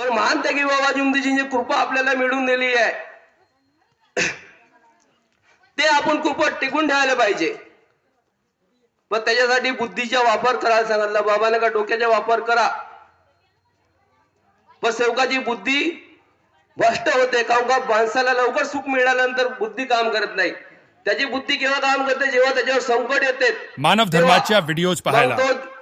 पण महान त्यागी बाबाजी उमदीजींची कृपा आपल्याला मिळून दिली आहे, ते आपण कृपा टिकून ठेवायला पाहिजे. पण त्याच्यासाठी बुद्धीचा वापर करायला सांगितलं बाबाने, का डोक्याचा वापर करा. पण सेवकाची बुद्धी भ्रष्ट होते, काऊन का माणसाला लवकर सुख मिळाल्यानंतर बुद्धी काम करत नाही. त्याची बुद्धी केव्हा काम करते, जेव्हा त्याच्यावर संकट येते. मानव धर्माच्या व्हिडिओज पाहायला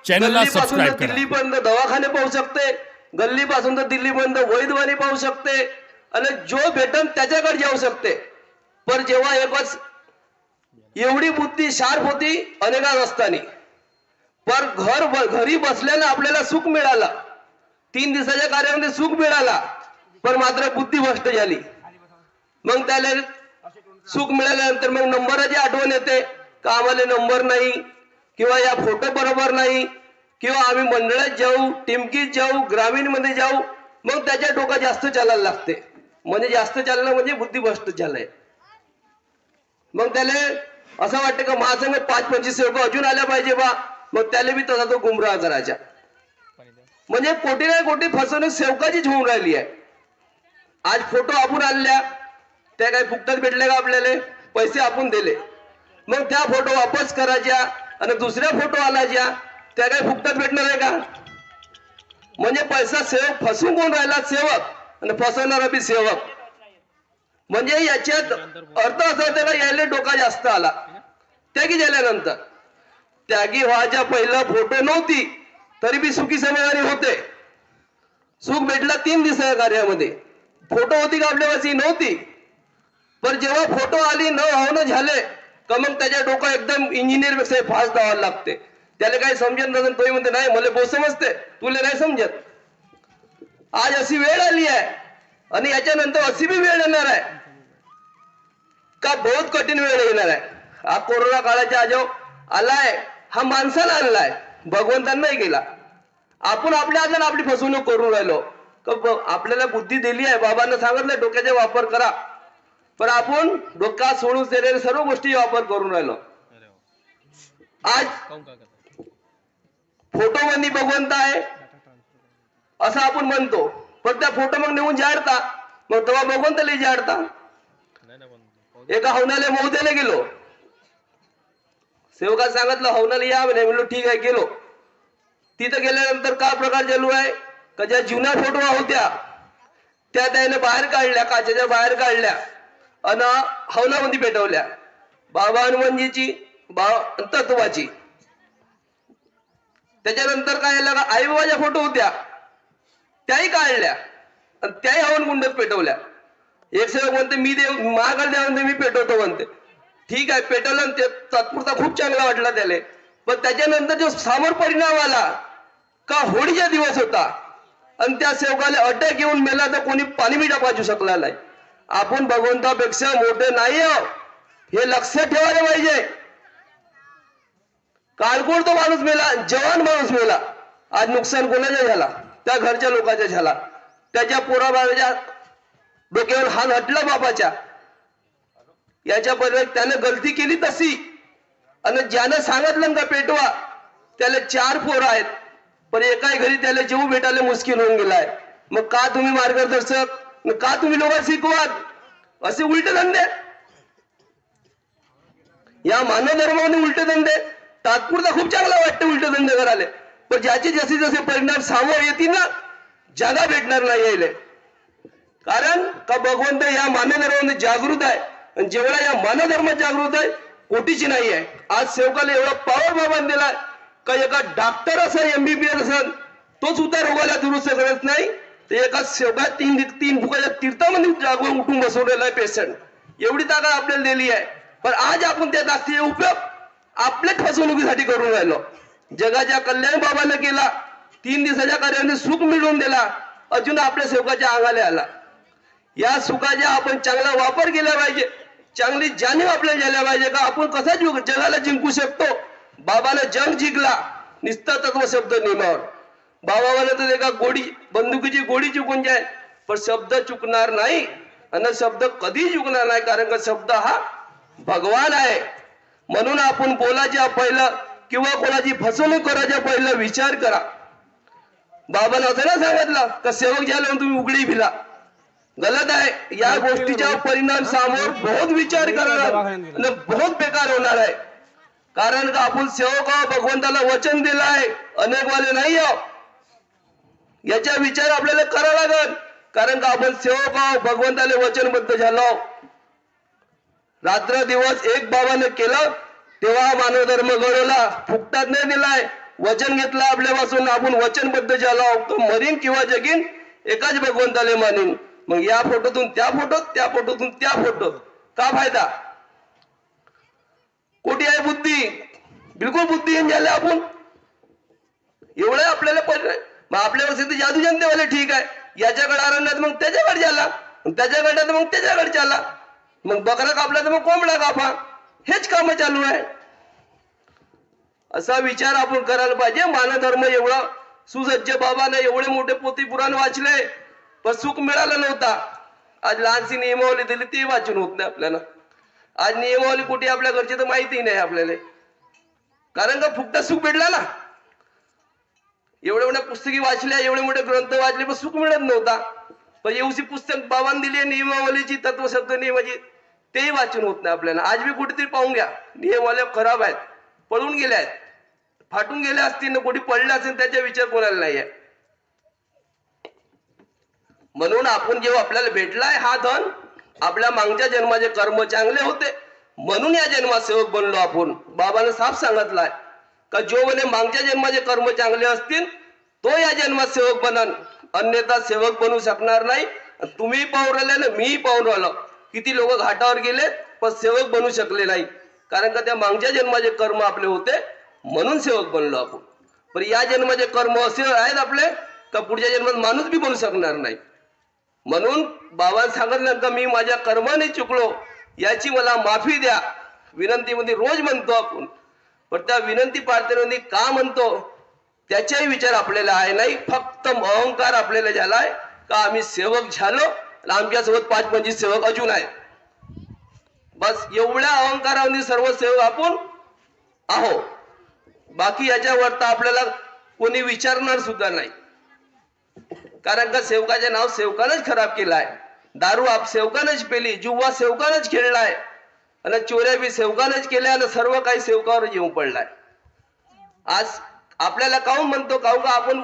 चॅनलला सबस्क्राइब करा. दिल्लीपर्यंत दवाखाने पाहू शकते, गल्लीपासून तर दिल्लीपर्यंत वैद्यवानी पाहू शकते, आणि जो भेटन त्याच्याकडे जाऊ शकते. पण जेव्हा एकच एवढी बुद्धी शार्प होती अनेका रस्त्याने, पण घरी बसल्यानं आपल्याला सुख मिळालं, 3 दिवसाच्या कार्यामध्ये सुख मिळाला, पण मात्र बुद्धी भ्रष्ट झाली. मग त्याला सुख मिळाल्यानंतर मग नंबराची आठवण येते का आम्हाला नंबर नाही, किंवा या फोटो बरोबर नाही, किंवा आम्ही मंडळात जाऊ, टिमकीत जाऊ, ग्रामीण मध्ये जाऊ. मग त्याच्या डोका जास्त चालायला लागते, म्हणजे जास्त चालणं म्हणजे बुद्धी भ्रष्ट झालंय. मग त्याला असं वाटतं का महासंघ 5-25 सेवक अजून आल्या पाहिजे बा, मग त्याला बी तसा तो गुमराह करायचा. म्हणजे कोटी नाही कोटी फसवणूक सेवकाचीच होऊन राहिली आहे. आज फोटो आपण आणल्या, त्या काही फुकटात भेटले का आपल्याला, पैसे आपण दिले, मग त्या फोटो वापस करायच्या आणि दुसऱ्या फोटो आणायच्या, त्या काही फुकटात भेटणार आहे का? म्हणजे पैसा सेवक फसवून कोण राहिला, सेवक, आणि फसवणारा बी सेवक. म्हणजे याच्यात अर्थ असा होता का यायला डोका जास्त आला. त्यागी झाल्यानंतर त्यागी व्हायच्या पहिला फोटो नव्हती तरी बी सुखी समाधानी होते. सुख भेटला 3 दिवसाच्या कार्यामध्ये. फोटो होती का आपल्यापाशी? नव्हती. पण जेव्हा फोटो आली न होणं झाले का मग त्याच्या डोकं एकदम इंजिनियर पेक्षा फास्ट धावायला लागते. त्याला काही समजत नसेल तोही म्हणते नाही मला बहुत समजते, तुला नाही समजत. आज अशी वेळ आली आहे आणि याच्यानंतर अशी बी वेळ येणार आहे का बहुत कठीण वेळ येणार आहे. हा कोरोना काळाच्या आजो आलाय, हा माणसाला आणलाय, भगवंतांना नाही गेला. आपण आपल्या हाताने आपली फसवणूक करून राहिलो. आपल्याला बुद्धी दिली आहे, बाबांना सांगितलं डोक्याचा वापर करा, पण आपण डोका सोडून दिलेल्या सर्व गोष्टी वापर करून राहिलो. आज फोटो मध्ये भगवंत आहे असं आपण म्हणतो, पण त्या फोटो मग नेऊन जाडता, मग तेव्हा भगवंताला जाडता. एका हवनाला मोहद्याला गेलो, सेवका सांगितलं हवनाला या म्हणे, म्हणलो ठीक आहे गेलो. तिथं गेल्यानंतर काय प्रकार चालू आहे का ज्या जुन्या फोटो होत्या त्या त्याने बाहेर काढल्या, काचेच्या बाहेर काढल्या आणि हवनामध्ये पेटवल्या. बाबा हनुमानजीची, बाबा तत्वाची. त्याच्यानंतर काय झालं का आई बाबाच्या फोटो होत्या त्याही काढल्या आणि त्याही हवन कुंडात पेटवल्या. एक सेवक म्हणते मी देव महाकाल द्या म्हणते, मी पेटवतो म्हणते. ठीक आहे पेटवलं, ते तात्पुरता खूप चांगला वाटला त्याला. पण त्याच्यानंतर जो समोर परिणाम आला का होळीचा दिवस होता आणि त्या सेवकाला अटॅक येऊन मेला, तर कोणी पाणी मिठा पाजू शकला नाही. आपण भगवंतापेक्षा मोठे नाही आहोत हे लक्षात ठेवायला पाहिजे. काळकोड तो माणूस मेला, जवान माणूस मेला. आज नुकसान कोणाचा झाला? त्या घरच्या लोकांचा झाला. त्याच्या पोराबाळाच्या डोक्यावर हात हटला बापाच्या. याच्या पहिले त्याने गलती केली तशी, आणि ज्यानं सांगितलं का पेटवा त्याला 4 पोरं आहेत, पण एकाही घरी त्याला जीव भेटायला मुश्किल होऊन गेलाय. मग का तुम्ही मार्गदर्शक, का तुम्ही लोकांना शिकवाल असे उलटे धंदे? या मानव धर्मामध्ये उलटे धंदे तात्पुरता खूप चांगला वाटतं उलटे धंदे करायला, पण ज्याचे जसे जसे परिणाम समोर येतील ना जागा भेटणार नाही यायले. कारण का भगवंत या मानव धर्मामध्ये जागृत आहे, आणि जेवढा या मानव धर्मात जागृत आहे कोटीची नाही आहे. आज सेवकाला एवढा पॉवर बाबांनी दिलाय का एका डॉक्टर असेल, MBBS असेल, तो सुद्धा रोगाला दुरुस्त करत नाही, तर एका सेवकात 3 फुकाच्या तीर्थामध्ये जागून उठून बसवलेला आहे पेशंट. एवढी ताकद आपल्याला दिली आहे. पण आज आपण त्या ताकदीचा उपयोग आपल्या फसवणुकीसाठी करून राहिलो. जगाच्या कल्याण बाबाने केला, 3 दिवसाच्या कार्याने सुख मिळवून दिला, अजून आपल्या सेवकाच्या अंगाला आला. या सुखाचा आपण चांगला वापर केला पाहिजे, चांगली जाणीव आपल्याला झाल्या पाहिजे का आपण कसा जगाला जिंकू शकतो. बाबाला जंग जिंकला निस्ता तत्व शब्द नियमावर. बाबा म्हणत एका गोडी बंदुकीची गोडी चुकून जाय, पण शब्द चुकणार नाही, आणि शब्द कधी चुकणार नाही, कारण का शब्द हा भगवान आहे. म्हणून आपण बोलायच्या पहिलं किंवा कोणाची फसवणूक करायच्या पहिलं विचार करा. बाबांना असं ना सांगितलं का सेवक झाले म्हणून तुम्ही उघडी भिला, गलत आहे. या गोष्टीचा परिणाम समोर बहुत विचार करणार आणि बहुत बेकार होणार आहे. कारण का आपण सेवक आहोत, भगवंताला वचन दिलं आहे, अनेक वाले नाही आहोत. याचा विचार आपल्याला करावा लागेल. कारण का आपण सेवक आहोत, भगवंताला वचनबद्ध झालो. रात्र दिवस एक बाबाने केलं तेव्हा मानव धर्म घडवला, फुकटात नाही दिलाय. वचन घेतलं आपल्यापासून, आपण वचनबद्ध झालो. मरीन किंवा जगीन एकाच भगवंताले मानीन. मग या फोटोतून त्या फोटोत, त्या फोटोतून त्या फोटोत का फायदा? कुठे आहे बुद्धी? बिलकुल बुद्धिहीन झाले आपण. एवढं आपल्याला मग आपल्यावर सिद्ध जादू जनतेवाले ठीक आहे, याच्याकडे आरण्यात मग त्याच्याकडे झाला, त्याच्याकडे मग त्याच्याकडे झाला, मग बकरा कापला तर मग कोंबडा कापा. हेच काम चालू आहे. असा विचार आपण करायला पाहिजे. मानधर्म एवढा सुसज्ज, बाबाने एवढे मोठे पोथी पुराण वाचले पण सुख मिळालं नव्हता. आज लहानशी नियमावली दिली ती वाचून होत नाही आपल्याला. आज नियमावली कुठे आपल्या घरची तर माहिती नाही आपल्याला. कारण का फुकटा सुख भेटला ना. एवढ्या मोठ्या पुस्तकी वाचल्या, एवढे मोठे ग्रंथ वाचले पण सुख मिळत नव्हता. पण एवढी पुस्तक बाबांनी दिली नियमावलीची, तत्वशब्द नियमाची, तेही वाचून होत नाही आपल्याला. आज बी कुठेतरी पाहून घ्या, नियमावल्या खराब आहेत, पळून गेल्या आहेत, फाटून गेल्या असतील, कुठे पडल्या असतील, त्याचा विचार कोणाला नाही आहे. म्हणून आपण जेव्हा आपल्याला भेटलाय हा धन, आपल्या मागच्या जन्माचे कर्म चांगले होते म्हणून या जन्मात सेवक बनलो आपण. बाबाने साफ सांगितलाय का जो म्हणे मागच्या जन्माचे कर्म चांगले असतील तो या जन्मात सेवक बनन, अन्यथा सेवक बनू शकणार नाही. तुम्ही पाहून राहिले ना, मी पाहून राहिलो किती लोक घाटावर गेले पण सेवक बनू शकले नाही. कारण का त्या मागच्या जन्माचे कर्म आपले होते म्हणून सेवक बनलो आपण. पण या जन्माचे कर्म असे आहेत आपले का पुढच्या जन्मात माणूस बी बनू शकणार नाही. म्हणून बाबांनी सांगितलं का मी माझ्या कर्माने चुकलो, याची मला माफी द्या. विनंतीमध्ये रोज म्हणतो आपण, पण त्या विनंती प्रार्थनेमध्ये का म्हणतो त्याचाही विचार आपल्याला आहे नाही. फक्त अहंकार आपल्याला झालाय का आम्ही सेवक झालो आणि आमच्यासोबत 5-25 सेवक अजून आहेत. बस एवढ्या अहंकारामध्ये सर्व सेवक आपण आहो. बाकी याच्यावर तर आपल्याला कोणी विचारणार सुद्धा नाही. कारण का सेवकाचे नाव सेवकानंच खराब केलाय. दारू आप सेवकानंच पेली, जुवा सेवकानंच खेळलाय आणि चोऱ्या बी सेवकानंच केल्या आणि सर्व काही सेवकावर येऊन पडलाय. आज आपल्याला काहून म्हणतो, काहून का आपण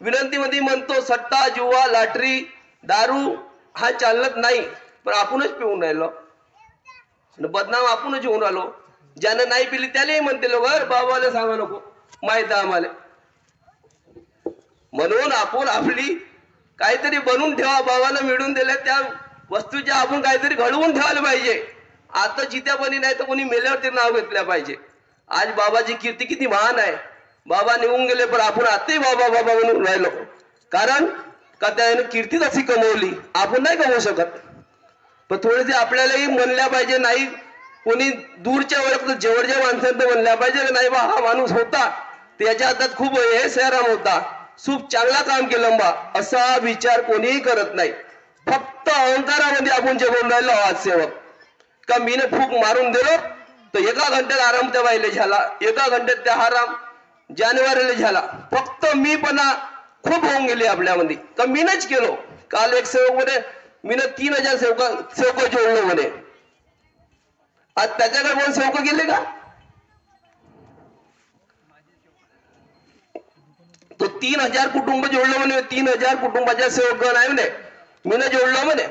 विनंतीमध्ये म्हणतो सट्टा, जुवा, लॉटरी, दारू हा चालत नाही, पण आपणच पिऊन राहिलो, बदनाम आपणच होऊन राहिलो. ज्यानं नाही पिली त्यालाही म्हणते लोक बाबाला सांगा नको, माहित आहे आम्हाला. म्हणून आपण आपली काहीतरी बनवून ठेवा. बाबाला मिळून दिल्या त्या वस्तूच्या आपण काहीतरी घडवून ठेवायला पाहिजे. आता जित्यापणी नाही तर कोणी मेल्यावरती नाव घेतल्या पाहिजे. आज बाबाची कीर्ती किती महान आहे. बाबा निघून गेले पण आपण आताही बाबा बाबा म्हणून राहिलो. कारण का त्याने कीर्ती तशी कमवली, आपण नाही कमवू शकत. पण थोडेसे आपल्यालाही म्हणल्या पाहिजे. नाही कोणी दूरच्या ओळख जवळच्या माणसांना म्हणल्या पाहिजे नाही बा हा माणूस होता, त्याच्या हातात खूप हे सैराम होता, खूप चांगला काम केलं बा, असा विचार कोणीही करत नाही. फक्त अहंकारामध्ये आपण जे बोलून राहिलो आज सेवक का मीने फूक मारून दिलो तर 1 घंट्यात आराम त्या बाईले झाला, 1 घंट्यात त्या आराम जानेवारीला झाला. फक्त मीपणा खूप होऊन गेली आपल्यामध्ये का मीनच केलो. काल एक सेवक म्हणे मीनं 3000 सेवक जोडलो म्हणे. आज त्याच्याकडे कोण सेवक गेले का? तो 3000 कुटुंब जोडलं म्हणे, 3000 कुटुंबाच्या सेवक नाही म्हणे, मीनं जोडलो म्हणे.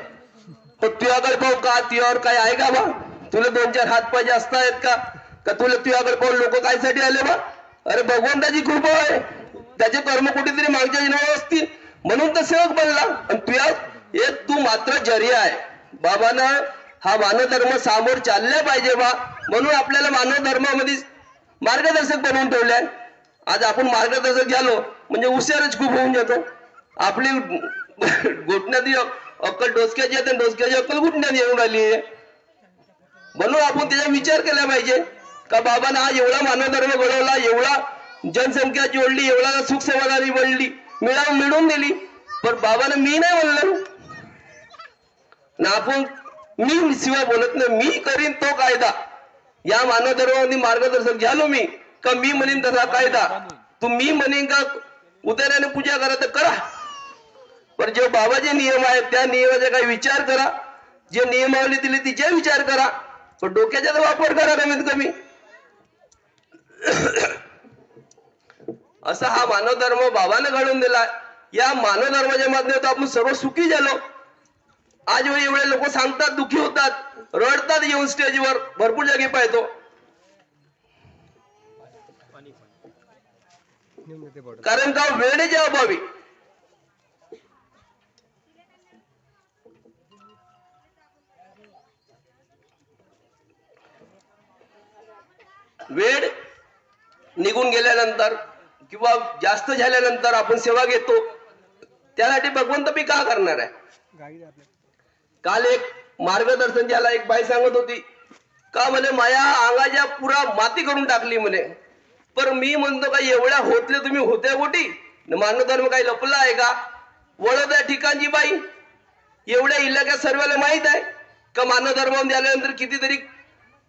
पण तुझ्याकडे पाहू का, तुझ्यावर काय आहे का बा? तुला 2-4 हात पाय जास्त आहेत का तुला तुझ्याकडे पाहून लोक कायसाठी आले बा? अरे भगवंताची कृपा आहे, त्याचे कर्म कुठेतरी मागच्या जन्मात असतील म्हणून तर सेवक बनला. आणि तुझ्या एक तू मात्र जरिया आहे. बाबानं हा मानव धर्म समोर चालला पाहिजे बा, म्हणून आपल्याला मानव धर्मामध्ये मार्गदर्शक बनवून ठेवले. आज आपण मार्गदर्शक झालो म्हणजे हुशारच खूप होऊन जातो. आपली घुटण्याची अक्कल डोसक्याची आहे, डोसक्याची अक्कल घुटण्यात येऊन राहिली आहे. म्हणून आपण त्याचा विचार केला पाहिजे का बाबांना हा एवढा मानव धर्म घडवला, एवढा जनसंख्या जोडली, एवढा सुख समाधानी बनली, मिळून दिली. पण बाबाने मी नाही म्हणलं ना, आपण मी शिवाय बोलत नाही, मी करीन तो कायदा. या मानव धर्मामध्ये मार्गदर्शक झालो मी का मी म्हणेन तसा कायदा. तू मी म्हणेन का उतार्याने पूजा करा तर करा, पण जे बाबाचे नियम आहेत त्या नियमाचा काही विचार करा, जे नियमावली दिली तिचा विचार करा, पण डोक्याचा वापर करा कमीत कमी. असा हा मानव धर्म बाबाने घडवून दिला. या मानव धर्माच्या माध्यमातून आपण सर्व सुखी झालो. आज एवढे लोक सांगतात, दुखी होतात, रडतात येऊन स्टेजवर, भरपूर जागी पाहतो. कारण का वेळेच्या अभावी. वेळ निघून गेल्यानंतर किंवा जास्त झाल्यानंतर आपण सेवा घेतो, त्यासाठी भगवंत मी का करणार आहे. काल एक मार्गदर्शन ज्याला एक बाई सांगत होती का म्हणे माया अंगाच्या पुरा माती करून टाकली म्हणे. पर मी म्हणतो का एवढ्या होतले तुम्ही होत्या गोटी, मानव धर्म काही लपला आहे का. वळद या ठिकाणची बाई एवढ्या इलाक्यात सर्वांना माहित आहे का मानव धर्मामध्ये आल्यानंतर कितीतरी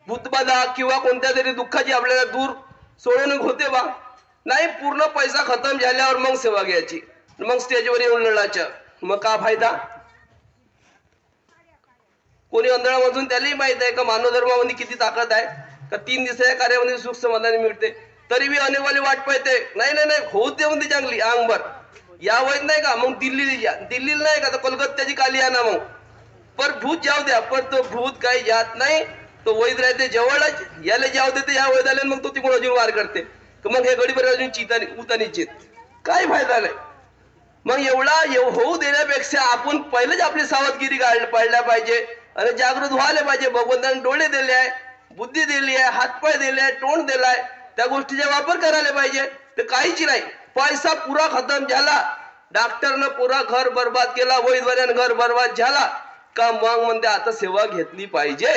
भूतबाधा किंवा कोणत्या तरी दुःखाची आपल्याला दूर सोडवणूक होते बा. नाही, पूर्ण पैसा खतम झाल्यावर मग सेवा घ्यायची, मग स्टेजवर येऊन लढायचं, मग का फायदा. कोणी आंधळामधून त्यालाही माहित आहे का मानव धर्मामध्ये किती ताकद आहे, का 3 दिवसाच्या कार्यामध्ये सुख समाधान मिळते. तरी बी अनेकवाली वाट पाहते, नाही नाही नाही होत दे म्हणते चांगली अंगभर, या वैद नाही का मग दिल्लीला नाही का तर कोलकात्याची काली आणा मग. पर भूत जाऊ द्या, पण तो भूत काही जात नाही, तो वैद राहते जवळच, याला जाऊ देते या वैद आले मग तो तिकडून अजून वार करते, मग हे गडीभर अजून चितानी उतानी चित, काय फायदा नाही. मग एवढा होऊ देण्यापेक्षा आपण पहिलेच आपली सावधगिरी पाळल्या पाहिजे आणि जागृत व्हायला पाहिजे. भगवंताने डोळे दिले आहे, बुद्धी दिली आहे, हातपाय दिले आहे, तोंड दिलाय, त्या गोष्टीचा वापर करायला पाहिजे. तर काहीच नाही, पैसा पुरा खतम झाला, डॉक्टरनं पुरा घर बर्बाद केला, वैद्यवाल्यानं घर बर्बाद झाला का मग म्हणते आता सेवा घेतली पाहिजे.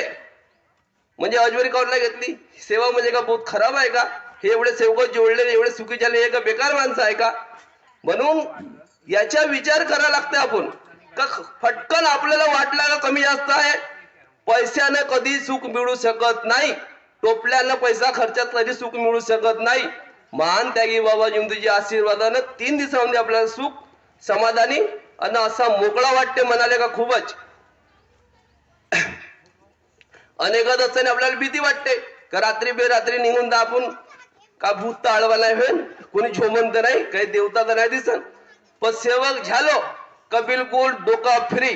म्हणजे अजवरी कौरला घेतली सेवा म्हणजे का बहुत खराब आहे का. हे एवढे सेवक जोडलेले एवढे सुखी झाले हे का बेकार माणसं आहे का. म्हणून याचा विचार करायला लागते आपण का फटकन आपल्याला वाटला का कमी जास्त आहे. पैशाने कधी सुख मिळू शकत नाही, टोपल्यानं पैसा खर्चात कधी सुख मिळू शकत नाही. महान त्यागी बाबा जिंदूच्या आशीर्वादानं 3 दिवसामध्ये आपल्याला सुख समाधानी आणि असा मोकळा वाटते म्हणाले का खूपच. अनेकदा असताना आपल्याला भीती वाटते का रात्री बेरात्री निघून तर आपण का भूत ताळवा नाही होईल, कोणी झोमंत नाही, काही देवता तर नाही दिसन. पण सेवक झालो का बिलकुल डोका फ्री.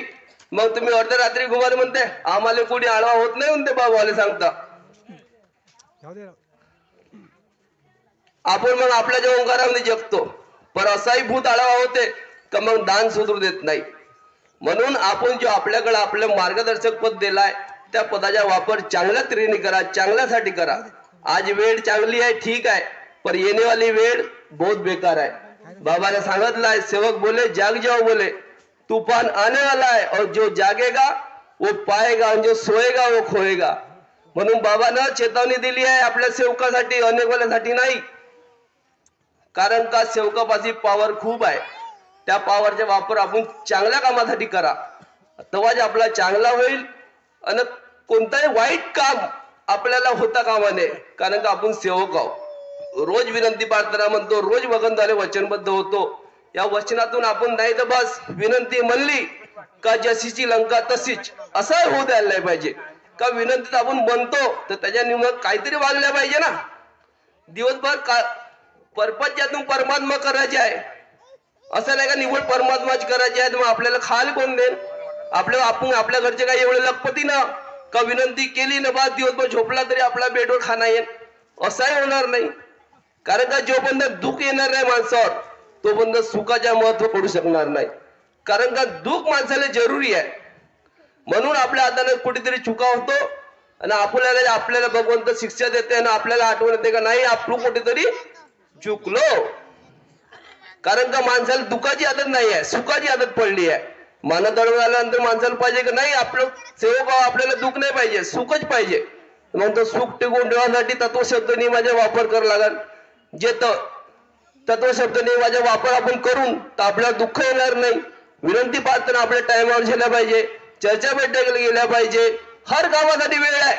मग तुम्ही अर्ध्या रात्री घुमाले म्हणते आम्हाला कोणी आळवा होत नाही म्हणते बाबावाले सांगता. आपण मग आपल्या ज्या ओंकारामध्ये जगतो, पण असाही भूत आळवा होते का मग दान सुधरू देत नाही. म्हणून आपण जो आपल्याकडे आपलं मार्गदर्शक पद दिलाय त्या पदाचा वापर चांगल्या तऱ्हेने करा, चांगल्यासाठी करा. आज वेळ चांगली आहे ठीक आहे, पर येणे वाली वेळ बहुत बेकार आहे. बाबा ने सांगितलं आहे, सेवक बोले जाग जाओ बोले, तूफान आने वाला है और जो जागेगा वो पाएगा और जो सोएगा वो खोएगा. म्हणून बाबानं चेतावणी दिली आहे आपल्या सेवकासाठी, अनेकवाल्यासाठी नाही. कारण का सेवकापाशी पॉवर खूप आहे, त्या पॉवरचा वापर आपण चांगल्या कामासाठी करा, तेव्हाच आपला चांगला होईल आणि कोणताही वाईट काम आपल्याला होता कामा नये. कारण का आपण सेवक आहोत. रोज विनंती प्रार्थना म्हणतो, रोज भगवंताला वचनबद्ध होतो. या वचनातून आपण नाही तर बस विनंती म्हणली का जशीची लंका तशीच असं होऊ द्यायला नाही पाहिजे. का विनंतीत आपण म्हणतो तर त्याच्या निमित्त काहीतरी वागल्या पाहिजे ना. दिवसभर का पर्पज ज्यातून परमात्मा करायचे आहे, असं नाही का निवड परमात्माच करायचे आहे. मग आपल्याला खाल कोण देईल. आपण आपल्या घरचे काही एवढे लखपती ना का विनंती केली ना बस दिवसभर झोपला तरी आपला बेडवर खाना येईल, असंही होणार नाही. कारण का जोपर्यंत दुःख येणार नाही माणसावर तोपर्यंत सुखाच्या महत्व पडू शकणार नाही. कारण का दुःख माणसाला जरुरी आहे. म्हणून आपल्या हाताने कुठेतरी चुका होतो आणि आपल्याला भगवंत शिक्षा देते आणि आपल्याला आठवण येते का नाही आपण कुठेतरी चुकलो. कारण का माणसाला दुःखाची आदत नाही आहे, सुखाची आदत पडली आहे. मानव धर्म झाल्यानंतर माणसाला पाहिजे की नाही आपलं सेवक आपल्याला दुःख नाही पाहिजे, सुखच पाहिजे. मग तो सुख टिकून ठेवण्यासाठी तत्वशब्द नियमाचा वापर करावा लागेल. जे तत्वशब्द नियमाचा वापर आपण करून तर आपल्याला दुःख येणार नाही. विनंती प्रार्थना आपल्या टायमावर झाल्या पाहिजे, चर्चा बैठकीला गेल्या पाहिजे. हर कामासाठी वेळ आहे.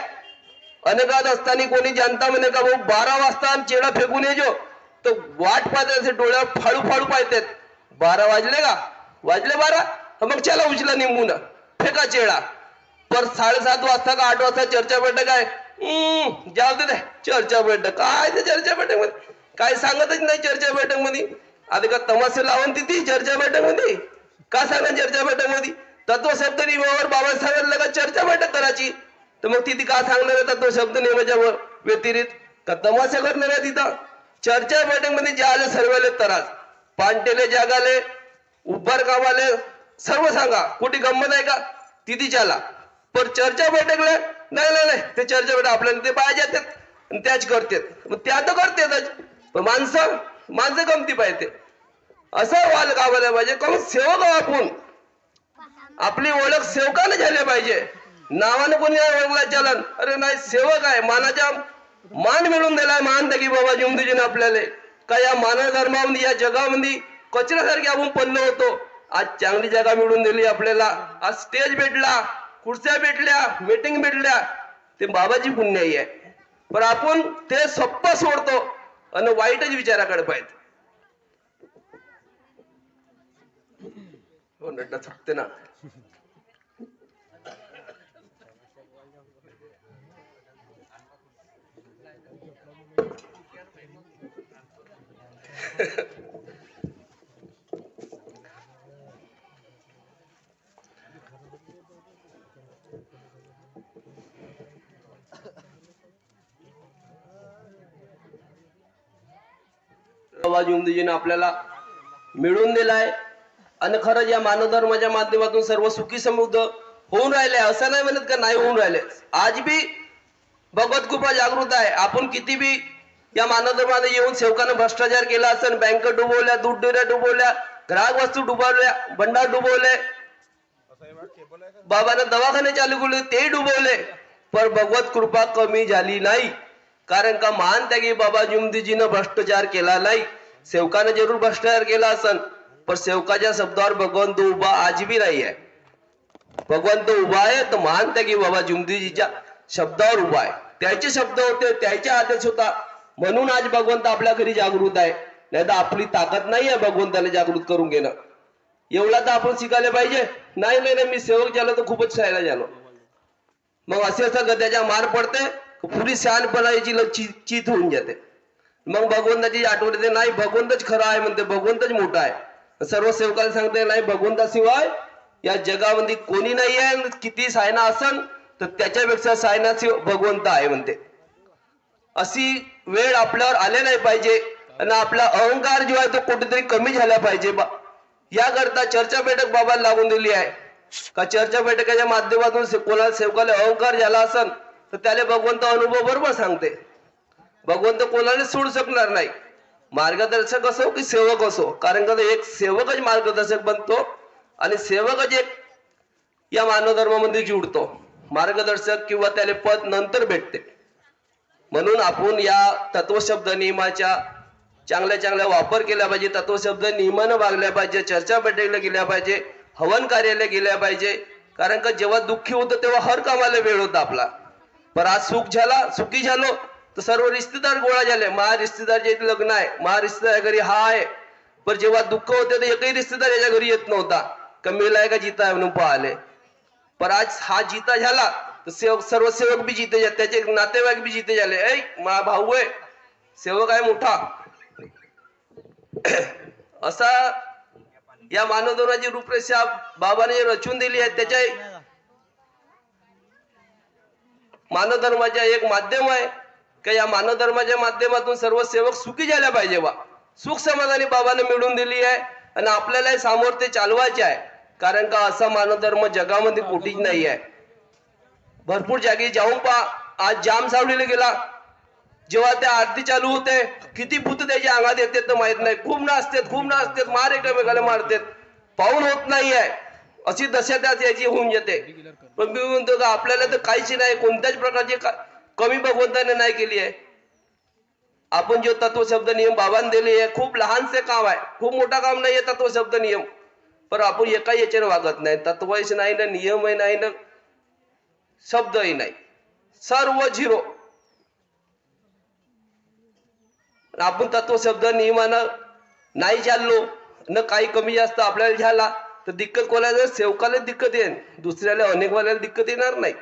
अनेकात असताना कोणी जनता म्हणे का भाऊ 12 वाजता चेडा फेकून येजो, तर वाट पाहतात डोळ्यावर फाळू फाळू पाहतात 12 वाजले का वाजले 12 मग चला उचला निंबून फेका चेळा पर 7:30 वाजता का 8 वाजता चर्चा बैठक आहे जाऊ दे चर्चा बैठक काय ते चर्चा बैठक मध्ये काय सांगतच नाही चर्चा बैठक मध्ये आधी का तमाशे लावून ती चर्चा बैठक मध्ये का सांगा चर्चा बैठक मध्ये तत्वशब्द नियमावर बाबा सांगितलं का चर्चा बैठक करायची तर मग ती का सांगणार आहे तत्वशब्द नियमाच्या व्यतिरिक्त का तमाशा करणार आहे तिथं चर्चा बैठक मध्ये जे आले सर्वले त्रास पांटेले जागाले उभार कामाले सर्व सांगा कुठे गंमत आहे का तिथे चाला पर चर्चा बैठकला नाही ते चर्चा बैठक आपल्याला ते पाहिजे जातात त्याच करतात मग त्या तर करतातच पण माणसं गमती पाहिजे असं वाल गावायला पाहिजे कारण सेवक आपण आपली ओळख सेवकाने झाली पाहिजे नावानं कोणी ओळखला चलन अरे नाही सेवक आहे मानाचा मान मिळून दिलाय मान की बाबा जिंदजीने आपल्याला का या मानव धर्मामध्ये या जगामध्ये कचऱ्यासारखे आपण पडलो होतो आज चांगली जागा मिळून दिली आपल्याला आज स्टेज भेटला खुर्च्या भेटल्या मीटिंग भेटल्या ते बाबाची पुण्याई आहे पण आपण ते सप्पा सोडतो आणि वाईटच विचाराकडे पाहिजे हो नड्डा थकते ना जिंदजीने आपल्याला मिळून दिलाय आणि खरंच या मानव धर्माच्या माध्यमातून सर्व सुखी समृद्ध होऊन राहिले असं नाही म्हणत का नाही होऊन राहिले आज बी भगवत कृपा जागृत आहे आपण किती बी या मानव धर्मामध्ये येऊन सेवकानं भ्रष्टाचार केला असेल बँक डुबवल्या दूध डेऱ्या डुबवल्या ग्राहक वस्तू डुबवल्या भंडार डुबवले बाबाने दवाखाने चालू केले ते डुबवले पर भगवत कृपा कमी झाली नाही कारण का महान त्यागी बाबा जुमदीजीनं भ्रष्टाचार केला नाही सेवकानं जरूर भ्रष्टाचार केला असन पण सेवकाच्या शब्दावर भगवंत उभा आज बी नाही आहे भगवंत उभा आहे तर महान त्यागी बाबा जुमदीजीच्या शब्दावर उभा आहे त्याचे शब्द होते त्याचे आदेश होता म्हणून आज भगवंत आपल्या घरी जागृत आहे नाही तर आपली ताकद नाही आहे भगवंताला जागृत करून घेणं एवढा तर आपण शिकायला पाहिजे नाही मी सेवक झालो तर खूपच शाळेला झालो मग असे असं गद्याच्या मार पडते पुरी शहाणपणाची चित होऊन जाते मग भगवंताची आठवण येते नाही भगवंतच खरा आहे म्हणते भगवंतच मोठा आहे सर्व सेवकाला सांगते नाही भगवंताशिवाय या जगामध्ये कोणी नाही आहे किती सायना असन तर त्याच्यापेक्षा सायनाशिवाय भगवंत आहे म्हणते अशी वेळ आपल्यावर आले नाही पाहिजे आणि आपला अहंकार जो आहे तो कुठेतरी कमी झाला पाहिजे याकरता चर्चा बैठक बाबाला लागून दिली आहे का चर्चा बैठकाच्या माध्यमातून कोणाला सेवकाला अहंकार झाला असेल तर त्याला भगवंत अनुभव बरोबर सांगते भगवंत कोणाला सोडू शकणार नाही मार्गदर्शक असो की सेवक असो कारण का एक सेवकच मार्गदर्शक बनतो आणि सेवकच एक या मानव धर्मामध्ये जुडतो मार्गदर्शक किंवा त्याला पद नंतर भेटते म्हणून आपण या तत्वशब्द नियमाच्या चांगल्या वापर केला पाहिजे तत्वशब्द नियमानं वागल्या पाहिजे चर्चा बैठकीला गेल्या पाहिजे हवन कार्यालय गेल्या पाहिजे कारण का जेव्हा दुःखी होतं तेव्हा हर कामाला वेळ होता आपला पण आज सुखी झालो तर सर्व रिश्तेदार गोळा झाले महा रिश्तेदारच्या इथे लग्न आहे महा रिश्तेदार घरी हा आहे पण जेव्हा दुःख होते तर एकही रिश्तेदार याच्या घरी येत नव्हता कमीला आहे का जिता आहे म्हणून पाहिले पण आज हा जिता झाला तर सर्व सेवक बी जिते त्याचे नातेवाईक बी जिते झाले ऐ मा भाऊ आहे सेवक आहे मोठा असा या मानव धर्माची रूपरेषा बाबाने जे रचून दिली आहे त्याच्या मानव धर्माच्या एक माध्यम आहे की या मानव धर्माच्या माध्यमातून सर्व सेवक सुखी झाल्या पाहिजे सुख समाधानी बाबाने मिळून दिली आहे आणि आपल्याला समोर ते चालवायचे आहे कारण का असा मानव धर्म जगामध्ये कुठेच नाही आहे भरपूर जागी जाऊन पहा आज जाम सावलीला गेला जेव्हा त्या आरती चालू होते किती भूत त्याच्या अंगात येतात तर माहित नाही खूप नाचतात मार एकमेकाला मारतात पाहून होत नाही आहे अशी दशा त्यात याची होऊन जाते पण मी म्हणतो का आपल्याला तर काहीच नाही कोणत्याच प्रकारची कमी भगवंताने नाही केली आहे आपण जो तत्वशब्द नियम बाबांनी दिले आहे खूप लहानसे काम आहे खूप मोठा काम नाही आहे तत्वशब्द नियम पण आपण एका याच्याने वागत नाही तत्वच नाही ना नियमही नाही ना शब्दही नाही सर्व झिरो आपण तत्वशब्द नियमानं नाही चाललो न काही कमी जास्त आपल्याला झाला तर दिक्कत कोणाला सेवकाला दिक्कत येईल, दुसऱ्याला अनेक वाल्याला दिक्कत येणार नाही.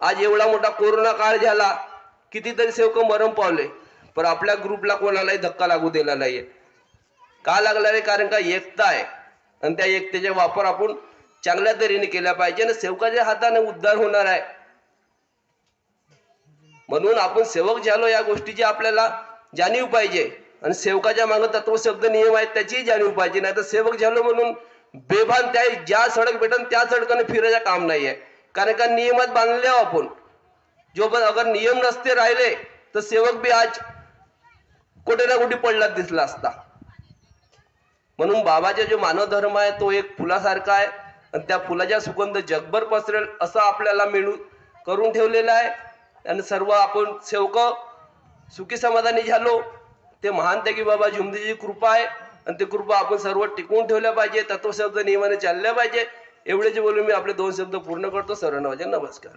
आज एवढा मोठा कोरोना काळ झाला, कितीतरी सेवक मरण पावले, पण आपल्या ग्रुपला कोणालाही धक्का लागू दिला नाहीये. का लागला नाही? कारण का एकता आहे आणि त्या एकतेचा वापर आपण चांगल्या तऱ्हेने केला पाहिजे आणि सेवकाच्या हाताने उद्धार होणार आहे. म्हणून आपण सेवक झालो या गोष्टीची आपल्याला जाणीव पाहिजे आणि सेवकाच्या मागे तत्वशब्द नियम आहेत त्याचीही जाणीव पाहिजे. नाही तर सेवक झालो म्हणून बेभान त्या ज्या सडक भेटन त्या सडकाने फिरायचं काम नाहीये. कारण का नियमात बांधले आपण जो पण अगर नियम नसते राहिले तर सेवक बी आज कुठे ना कुठे पडला दिसला असता. म्हणून बाबाचा जो मानव धर्म आहे तो एक फुलासारखा आहे आणि त्या फुलाच्या सुगंध जगभर पसरेल असं आपल्याला मिळून करून ठेवलेलं आहे. आणि सर्व आपण सेवक सुखी समाधानी झालो ते महान त्यागी बाबा झुमदेची कृपा आहे आणि ते कृपा आपण सर्व टिकवून ठेवल्या पाहिजे, तत्वशब्द नियमाने चालल्या पाहिजे. एवढे जे बोलून मी आपले 2 शब्द पूर्ण करतो. सर्वांना माझे नमस्कार.